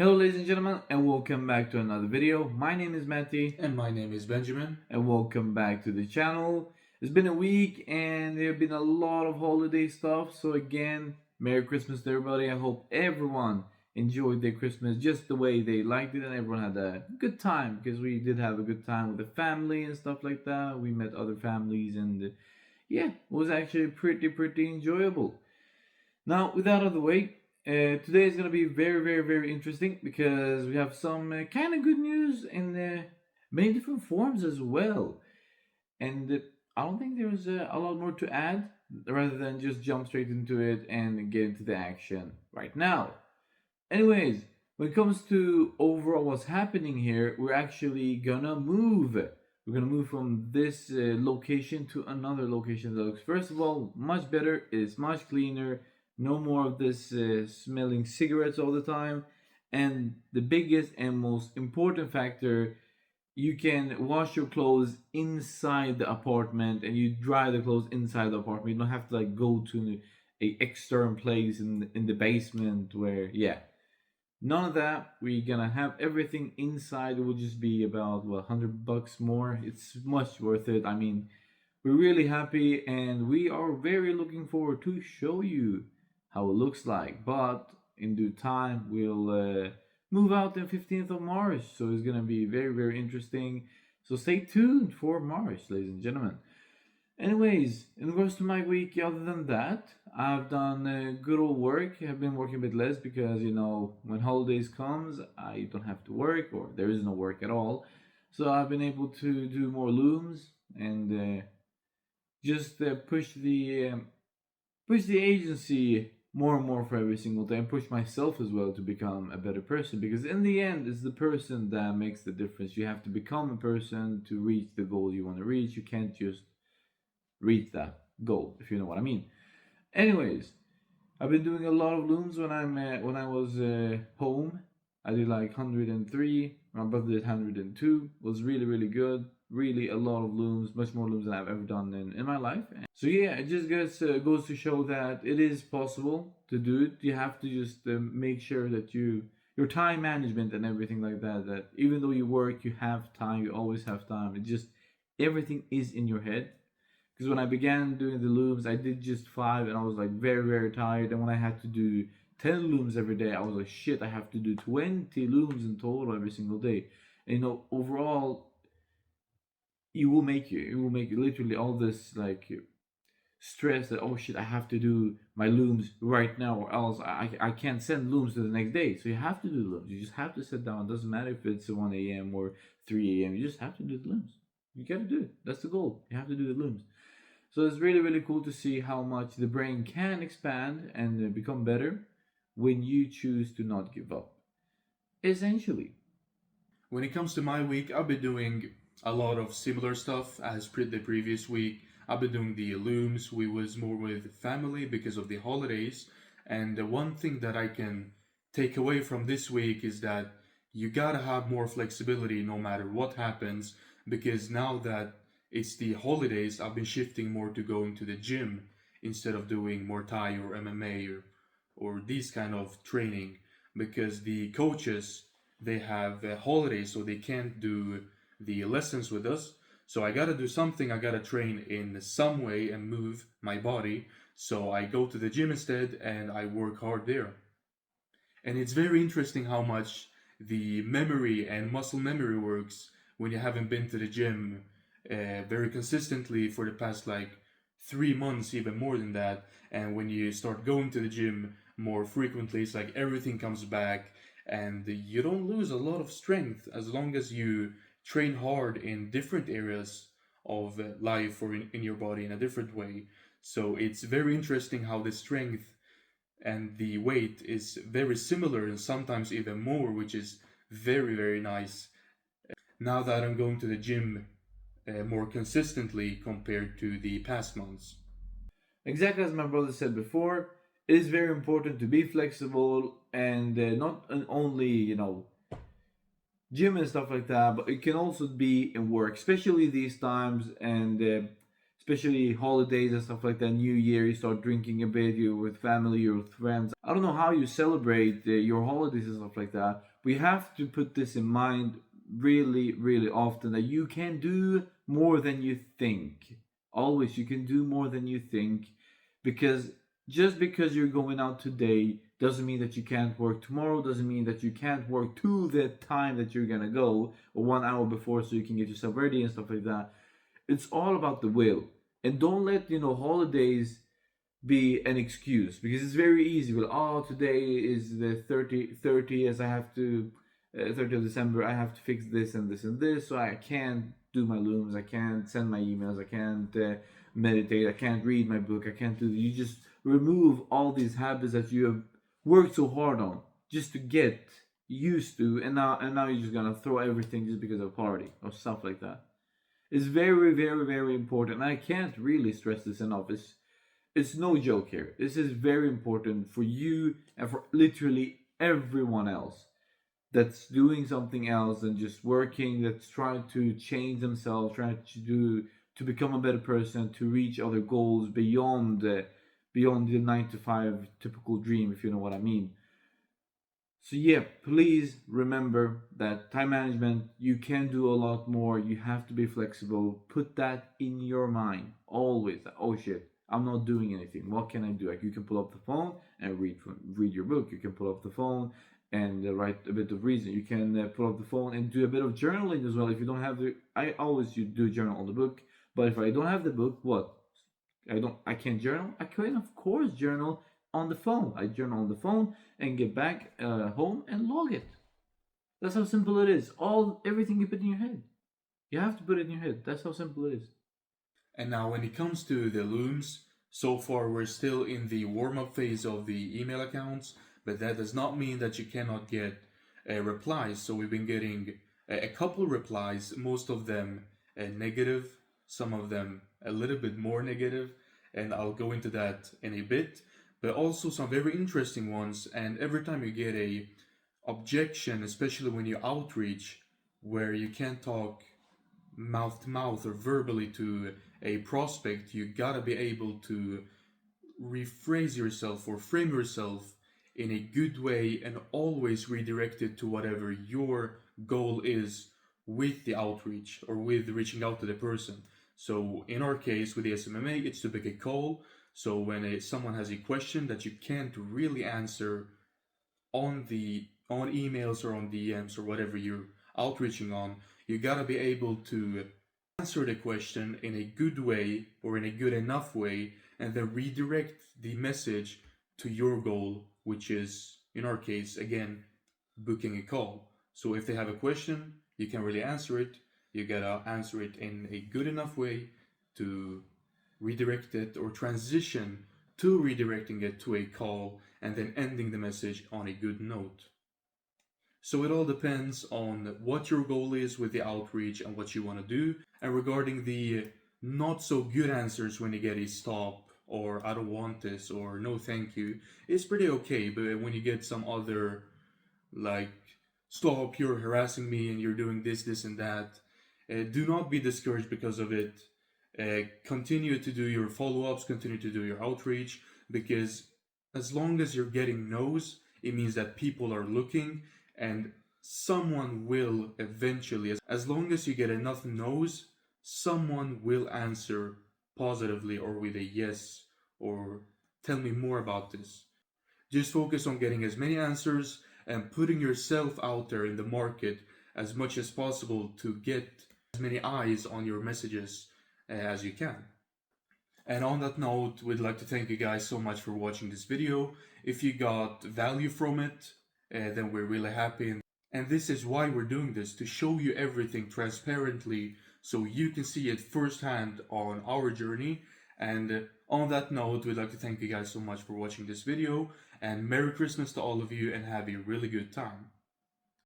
Hello ladies and gentlemen, and welcome back to another video. My name is Matty And my name is Benjamin. and welcome back to the channel. It's been a week and there have been a lot of holiday stuff, so again, Merry Christmas to everybody. I hope everyone enjoyed their Christmas just the way they liked it and everyone had a good time, because we did have a good time with the family and stuff like that. We met other families and yeah, it was actually pretty enjoyable. Now, with that out of the way, today is going to be very interesting because we have some kind of good news in many different forms as well. And I don't think there's a lot more to add rather than just jump straight into it and get into the action right now. Anyways, when it comes to overall what's happening here, we're actually gonna move. We're gonna move from this location to another location that looks, first of all, much better. It's much cleaner. No more of this smelling cigarettes all the time. And the biggest and most important factor, you can wash your clothes inside the apartment and you dry the clothes inside the apartment. You don't have to like go to a external place in the basement where, yeah, none of that. We're gonna have everything inside. It will just be about what, $100 more. It's much worth it. I mean, we're really happy and we are very looking forward to show you how it looks like. But in due time, we'll move out the 15th of March, so it's gonna be very interesting. So stay tuned for March, ladies and gentlemen. Anyways, in regards to my week, other than that, I've done good old work. I've been working a bit less because, when holidays comes, I don't have to work or there is no work at all. So I've been able to do more looms and just push the agency more and more for every single day, and push myself as well to become a better person, because in the end it's the person that makes the difference. You have to become a person to reach the goal you want to reach. You can't just reach that goal, if you know what I mean. Anyways, I've been doing a lot of looms when I was home. I did like 103. My brother did 102. It was really good. Really a lot of looms, much more looms than I've ever done in my life. So yeah, it just goes to show that it is possible to do it. You have to just make sure that your time management and everything like that. That even though you work, you have time. You always have time. It just everything is in your head. Because when I began doing the looms, I did just 5 and I was like very tired. And when I had to do 10 looms every day, I was like, shit, I have to do 20 looms in total every single day. And overall, you will make literally all this like stress that, oh shit, I have to do my looms right now or else I can't send looms to the next day. So you have to do the looms. You just have to sit down. It doesn't matter if it's 1 a.m. or 3 a.m. You just have to do the looms. You gotta do it. That's the goal. You have to do the looms. So it's really cool to see how much the brain can expand and become better when you choose to not give up. Essentially. When it comes to my week, I've been doing a lot of similar stuff as the previous week. I've been doing the looms. We was more with family because of the holidays. And the one thing that I can take away from this week is that you gotta have more flexibility no matter what happens, because now that it's the holidays, I've been shifting more to going to the gym instead of doing Muay Thai or MMA or these kind of training, because the coaches, they have holidays, so they can't do the lessons with us. So I gotta do something. I gotta train in some way and move my body. So I go to the gym instead and I work hard there. And it's very interesting how much the memory and muscle memory works when you haven't been to the gym very consistently for the past like 3 months, even more than that. And when you start going to the gym more frequently, it's like everything comes back and you don't lose a lot of strength as long as you train hard in different areas of life or in your body in a different way. So it's very interesting how the strength and the weight is very similar and sometimes even more, which is very nice now that I'm going to the gym more consistently compared to the past months. Exactly as my brother said before, it is very important to be flexible and not only, gym and stuff like that, but it can also be in work, especially these times. And especially holidays and stuff like that. New Year, you start drinking a bit. You're with family, you're with friends. I don't know how you celebrate your holidays and stuff like that. We have to put this in mind really, really often, that you can do more than you think. Always, you can do more than you think, because just because you're going out today doesn't mean that you can't work tomorrow, doesn't mean that you can't work to the time that you're gonna go, or 1 hour before, so you can get yourself ready and stuff like that. It's all about the will. And don't let, holidays be an excuse, because it's very easy. Well, oh, today is the 30 as I have to 30th of December, I have to fix this and this and this, so I can't do my looms, I can't send my emails, I can't meditate, I can't read my book, I can't do. You just remove all these habits that you have worked so hard on just to get used to, and now you're just gonna throw everything just because of a party or stuff like that. It's very, very, very important. And I can't really stress this enough. It's no joke here. This is very important for you and for literally everyone else that's doing something else and just working, that's trying to change themselves, trying to become a better person, to reach other goals beyond the 9 to 5 typical dream, if you know what I mean. So yeah, please remember that time management, you can do a lot more. You have to be flexible. Put that in your mind always. Oh shit, I'm not doing anything. What can I do? Like, you can pull up the phone and read your book. You can pull up the phone and write a bit of reason. You can pull up the phone and do a bit of journaling as well. If you don't have the, I always do journal on the book. But if I don't have the book, what? I can't journal. I can of course journal on the phone. I journal on the phone and get back home and log it. That's how simple it is. Everything you put in your head, you have to put it in your head. That's how simple it is. And now, when it comes to the looms, so far we're still in the warm up phase of the email accounts, but that does not mean that you cannot get replies. So we've been getting a couple replies, most of them negative, some of them a little bit more negative, and I'll go into that in a bit, but also some very interesting ones. And every time you get a objection, especially when you outreach, where you can't talk mouth to mouth or verbally to a prospect, you gotta be able to rephrase yourself or frame yourself in a good way and always redirect it to whatever your goal is with the outreach or with reaching out to the person. So in our case with the SMMA, it's to pick a call. So when someone has a question that you can't really answer on emails or on DMs or whatever you're outreaching on, you gotta be able to answer the question in a good way or in a good enough way, and then redirect the message to your goal, which is, in our case, again, booking a call. So if they have a question, you can really answer it. You gotta answer it in a good enough way to redirect it or transition to redirecting it to a call and then ending the message on a good note. So it all depends on what your goal is with the outreach and what you want to do. And regarding the not so good answers when you get a stop or I don't want this or no thank you, it's pretty okay. But when you get some other, like, stop, you're harassing me and you're doing this and that, do not be discouraged because of it. Continue to do your follow-ups, continue to do your outreach, because as long as you're getting no's, it means that people are looking, and someone will eventually, as long as you get enough no's, someone will answer positively or with a yes or tell me more about this. Just focus on getting as many answers and putting yourself out there in the market as much as possible to get as many eyes on your messages as you can. And on that note, we'd like to thank you guys so much for watching this video. If you got value from it, then we're really happy. And this is why we're doing this, to show you everything transparently so you can see it firsthand on our journey. And on that note, we'd like to thank you guys so much for watching this video, and Merry Christmas to all of you and have a really good time.